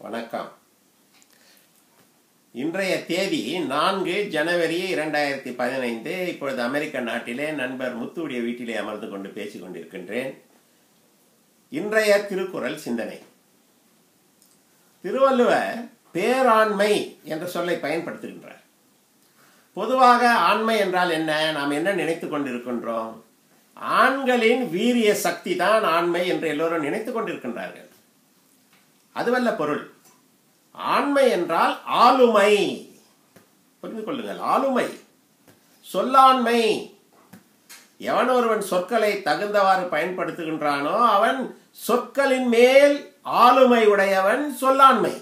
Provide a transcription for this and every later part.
வணக்கம். இன்றைய தேதி 4 ஜனவரி 2015. இப்பொழுது அமெரிக்க நாட்டிலே நண்பர் முத்துவுடைய வீட்டிலே அமர்ந்து கொண்டு பேசிக் கொண்டிருக்கின்றேன். இன்றைய திருக்குறள் சிந்தனை. திருவள்ளுவர் பேராண்மை என்ற சொல்லை பயன்படுத்துகின்றார். பொதுவாக ஆண்மை என்றால் என்ன? நாம் என்ன நினைத்துக் கொண்டிருக்கின்றோம்? ஆண்களின் வீரிய சக்தி தான் ஆண்மை என்று எல்லோரும் நினைத்துக் கொண்டிருக்கின்றார்கள். அதுவல்ல பொருள். ஆண்மை என்றால் ஆளுமை. புரிந்து கொள்ளுங்கள், ஆளுமை, சொல்லாண்மை. எவன் ஒருவன் சொற்களை தகுந்தவாறு பயன்படுத்துகின்றானோ அவன் சொற்களின் மேல் ஆளுமை உடையவன். சொல்லாண்மை.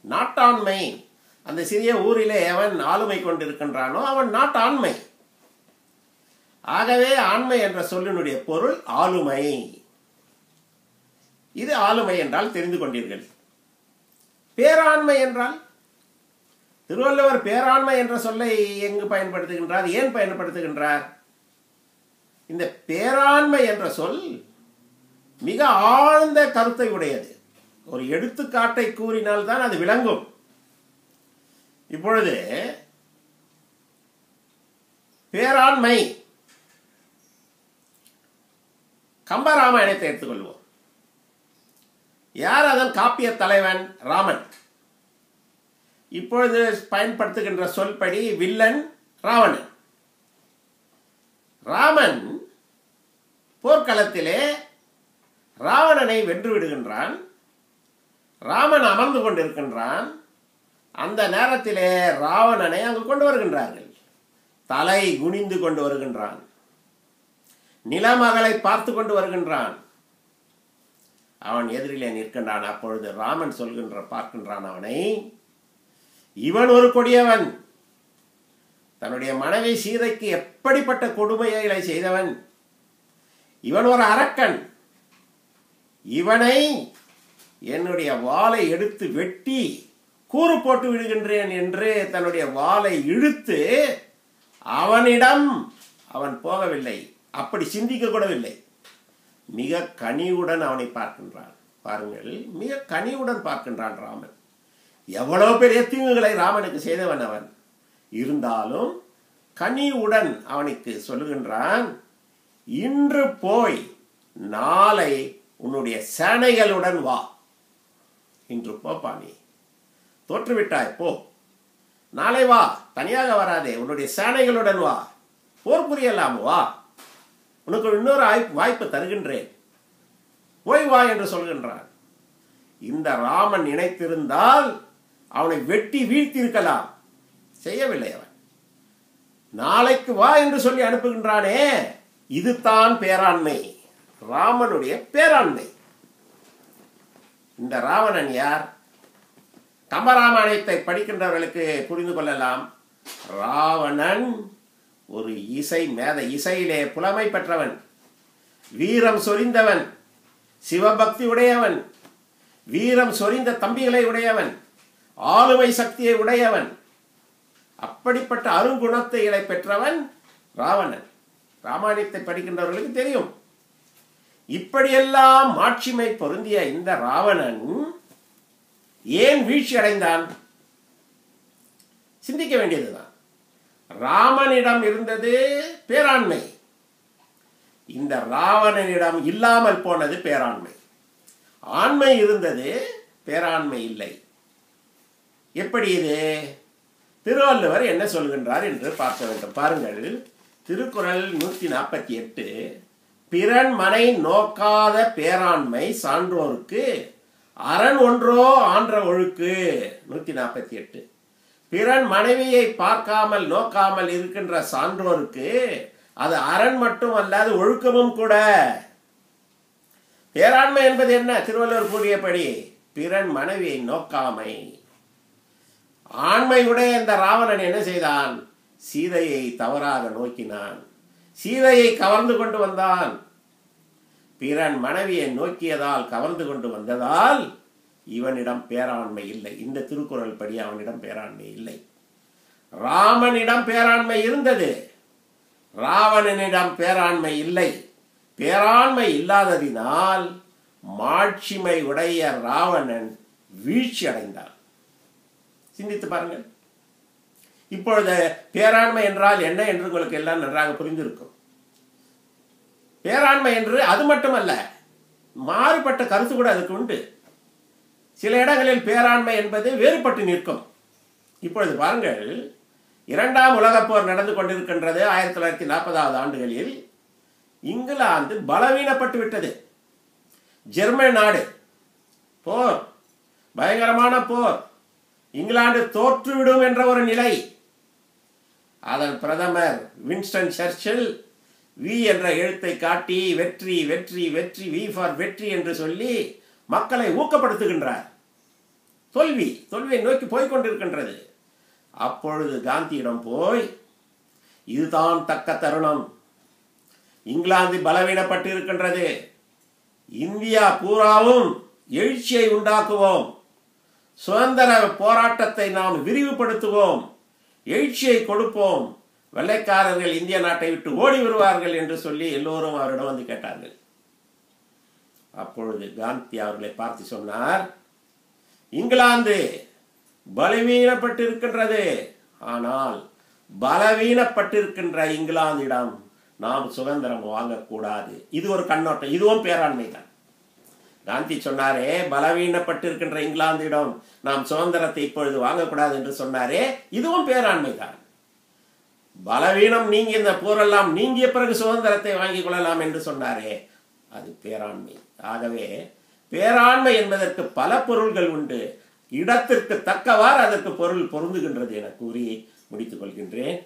நாட்டாண்மை. அந்த சிறிய ஊரிலே எவன் ஆளுமை கொண்டிருக்கின்றானோ அவன் நாட்டாண்மை. ஆகவே ஆண்மை என்ற சொல்லினுடைய பொருள் ஆளுமை. இது ஆளுமை என்றால் தெரிந்து கொண்டீர்கள். பேராண்மை என்றால், திருவள்ளுவர் பேராண்மை என்ற சொல்லை எங்கு பயன்படுத்துகின்றார்? ஏன் பயன்படுத்துகின்றார்? இந்த பேராண்மை என்ற சொல் மிக ஆழ்ந்த கருத்தை உடையது. ஒரு எடுத்துக்காட்டை கூறினால்தான் அது விளங்கும். இப்பொழுது பேராண்மை, கம்பராமாயணத்தை எடுத்துக்கொள்வோம். யார் அதன் காப்பிய தலைவன்? ராமன். இப்பொழுது பயன்படுத்துகின்ற சொல்படி வில்லன் ராவணன். ராமன் போர்க்களத்திலே ராவணனை வென்று விடுகின்றான். ராமன் அமர்ந்து கொண்டிருக்கின்றான். அந்த நேரத்திலே ராவணனை அங்கு கொண்டு வருகின்றார்கள். தலை குனிந்து கொண்டு வருகின்றான். நிலமகளை பார்த்து கொண்டு வருகின்றான். அவன் எதிரிலே நிற்கின்றான். அப்பொழுது ராமன் பார்க்கின்றான் அவனை, இவன் ஒரு கொடியவன். தன்னுடைய மனைவி சீதைக்கு எப்படிப்பட்ட கொடுமைகளை செய்தவன். இவன் ஒரு அரக்கன். இவனை என்னுடைய வாளை எடுத்து வெட்டி கூறு போட்டு விடுகின்றேன் என்று தன்னுடைய வாளை இழுத்து அவனிடம் அவன் போகவில்லை. அப்படி சிந்திக்க கூடவில்லை. மிக கனிவுடன் அவனை பார்க்கின்றான். பாருங்கள், மிக கனிவுடன் பார்க்கின்றான் ராமன். எவ்வளவு பெரிய தீங்குகளை ராமனுக்கு செய்தவன் அவன். இருந்தாலும் கனிவுடன் அவனுக்கு சொல்லுகின்றான், இன்று போய் நாளை உன்னுடைய சேனைகளுடன் வா. இன்று போப்பா, நீ தோற்றுவிட்டாய், போ. நாளை வா, தனியாக வராதே, உன்னுடைய சேனைகளுடன் வா, போர் புரியலாம், வா, உனக்கு இன்னொரு வாய்ப்பு தருகின்றேன், போய் வா என்று சொல்கின்றான். இந்த ராமன் நினைத்திருந்தால் அவனை வெட்டி வீழ்த்தியிருக்கலாம். செய்யவில்லை. அவன் நாளைக்கு வா என்று சொல்லி அனுப்புகின்றானே, இதுதான் பேராண்மை, ராமனுடைய பேராண்மை. இந்த ராவணன் யார்? கம்பராமாயணத்தை படிக்கின்றவர்களுக்கு புரிந்து கொள்ளலாம். ராவணன் ஒரு இசையிலே புலமை பெற்றவன், வீரம் சொரிந்தவன், சிவபக்தி உடையவன், வீரம் சொரிந்த தம்பிகளை உடையவன், ஆளுமை சக்தியை உடையவன். அப்படிப்பட்ட அருங்குணத்தை பெற்றவன் ராவணன். ராமாயணத்தை படிக்கின்றவர்களுக்கு தெரியும். இப்படியெல்லாம் மாட்சிமை பொருந்திய இந்த ராவணன் ஏன் வீழ்ச்சி அடைந்தான்? சிந்திக்க வேண்டியதுதான். ராமனிடம் இருந்தது பேராண்மை. இந்த ராவணனிடம் இல்லாமல் போனது பேராண்மை. ஆண்மை இருந்தது, பேராண்மை இல்லை. எப்படி இது? திருவள்ளுவர் என்ன சொல்கின்றார் என்று பார்க்க வேண்டும். பாருங்கள், திருக்குறள் 148. பிறன் மனை நோக்காத பேராண்மை சான்றோருக்கு அரண் ஒன்றோ ஆன்ற ஒழுக்கு. 148. பிறன் மனைவியை பார்க்காமல் நோக்காமல் இருக்கின்ற சான்றோருக்கு அது அரண் மட்டும் அல்லாது ஒழுக்கமும் கூட. பேராண்மை என்பது என்ன? திருவள்ளுவர் கூறியபடி பிறன் மனைவியை நோக்காமை. ஆண்மையுடைய இந்த ராவணன் என்ன செய்தான்? சீதையை தவறாக நோக்கினான். சீதையை கவர்ந்து கொண்டு வந்தான். பிறன் மனைவியை நோக்கியதால், கவர்ந்து கொண்டு வந்ததால் இவனிடம் பேராண்மை இல்லை. இந்த திருக்குறள் படி அவனிடம் பேராண்மை இல்லை. ராமனிடம் பேராண்மை இருந்தது, ராவணனிடம் பேராண்மை இல்லை. பேராண்மை இல்லாததினால் மாட்சிமை உடைய ராவணன் வீழ்ச்சி அடைந்தார். சிந்தித்து பாருங்கள். இப்பொழுது பேராண்மை என்றால் என்ன என்று உங்களுக்கு எல்லாம் நன்றாக புரிந்திருக்கும். பேராண்மை என்று அது மட்டுமல்ல, மாறுபட்ட கருத்து கூட அதுக்கு உண்டு. சில இடங்களில் பேராண்மை என்பது வேறுபட்டு நிற்கும். இப்பொழுது பாருங்கள், 2ஆம் உலகப் போர் நடந்து கொண்டிருக்கின்றது. 1940 ஆண்டுகளில் இங்கிலாந்து பலவீனப்பட்டு விட்டது. ஜெர்மன் நாடு போர், பயங்கரமான போர், இங்கிலாந்து தோற்றுவிடும் என்ற ஒரு நிலை. அதன் பிரதமர் வின்ஸ்டன் சர்ச்சில் வி என்ற எழுத்தை காட்டி வெற்றி வெற்றி வெற்றி, வி ஃபார் வெற்றி என்று சொல்லி மக்களை ஊக்கப்படுத்துகின்றார். தோல்வியை நோக்கி போய்கொண்டிருக்கின்றது. அப்பொழுது காந்தியிடம் போய், இதுதான் தக்க தருணம், இங்கிலாந்து பலவீனப்பட்டு இருக்கின்றது, இந்தியா பூராவும் எழுச்சியை உண்டாக்குவோம், சுதந்திர போராட்டத்தை நாம் விரிவுபடுத்துவோம், எழுச்சியை கொடுப்போம், வெள்ளைக்காரர்கள் இந்திய நாட்டை விட்டு ஓடி வருவார்கள் என்று சொல்லி எல்லோரும் அவரிடம் வந்து கேட்டார்கள். அப்பொழுது காந்தி அவர்களை பார்த்து சொன்னார், இங்கிலாந்து பலவீனப்பட்டிருக்கின்றது, ஆனால் பலவீனப்பட்டிருக்கின்ற இங்கிலாந்திடம் நாம் சுதந்திரம் வாங்கக்கூடாது. இது ஒரு கண்ணோட்டம், இதுவும் பேராண்மை தான். காந்தி சொன்னாரே, பலவீனப்பட்டிருக்கின்ற இங்கிலாந்திடம் நாம் சுதந்திரத்தை இப்பொழுது வாங்கக்கூடாது என்று சொன்னாரே, இதுவும் பேராண்மை தான். பலவீனம் நீங்கி இந்த போரெல்லாம் நீங்கிய பிறகு சுதந்திரத்தை வாங்கிக் கொள்ளலாம் என்று சொன்னாரே, அது பேராண்மை. ஆகவே பேராண்மை என்பதற்கு பல பொருள்கள் உண்டு. இடத்திற்கு தக்கவாறு அதற்கு பொருள் பொருந்துகின்றது என கூறி முடித்துக் கொள்கின்றேன்.